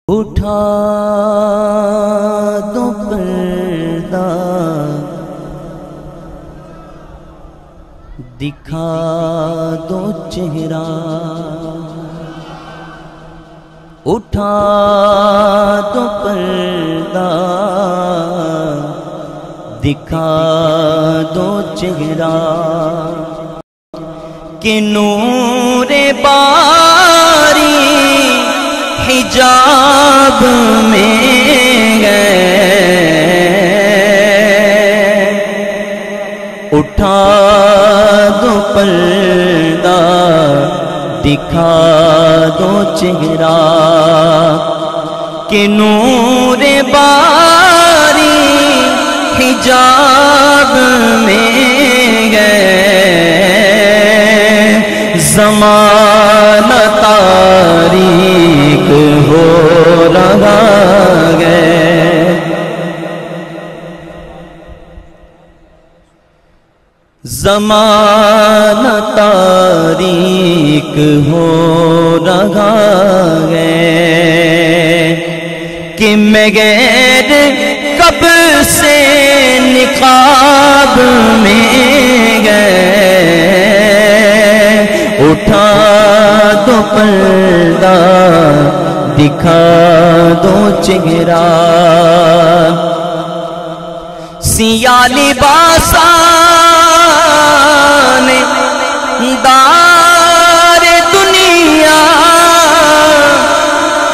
اٹھا دو پردہ دکھا دو چہرہ، اٹھا دو پردہ دکھا دو چہرہ، کہ نور باری حجاب میں گئے، اٹھا دو پردہ دکھا دو چہرہ، کہ نور باری حجاب میں گئے، زمانہ تاریک ہو رہا ہے، زمانہ تاریک ہو رہا ہے، کہ میں غیر کب سے نقاب میں گئے، اٹھا دو پردہ دکھا دو چہرہ، سیاہ لباسان دار دنیا،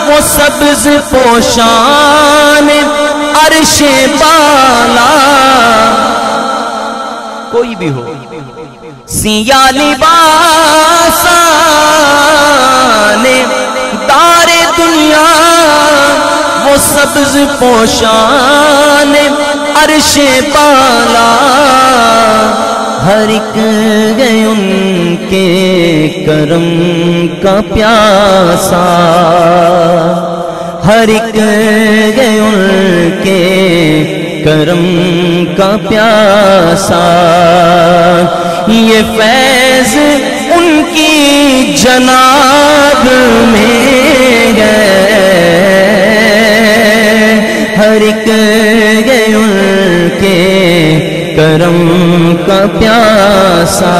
وہ سبز پوشان عرش بالا، کوئی بھی ہو، سیاہ لباسان دار دنیا، وہ سبز پوشان عرش بالا، ہر ایک ہے ان کے کرم کا پیاسا، ہر ایک ہے ان کے کرم کا پیاسا، یہ فیض ان کی جناب میں گئے، ہر ایک ہے ان کے کرم کا پیاسا،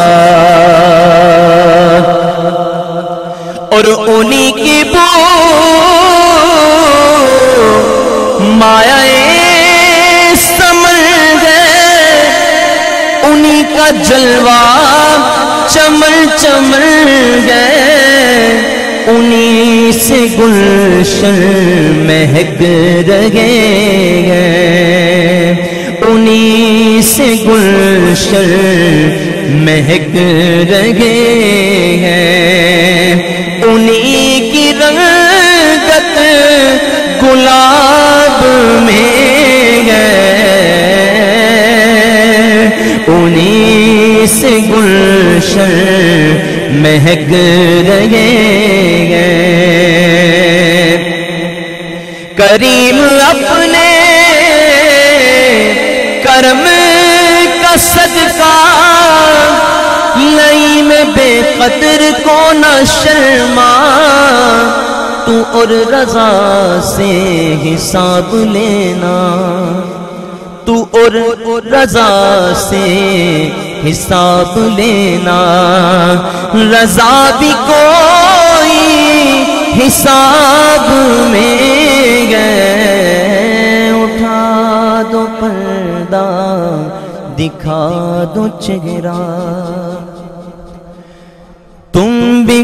اور انہی کی بو مایا کا جلوہ چمن چمن گئے، انہی سے گلشن مہک رہے ہیں، انہی سے گلشن مہک رہے ہیں، انہی کی رنگت گلاب میں انہی سے گلشن مہک رہے ہیں، کریم اپنے کرم کا صدقہ نعیم بے قدر کو نہ شرما، تو اور رضا سے حساب لینا، تو اور رضا سے حساب لینا، رضا بھی کوئی حساب میں گئے، اٹھا دو پردہ دکھا دو چہرہ، تم بھی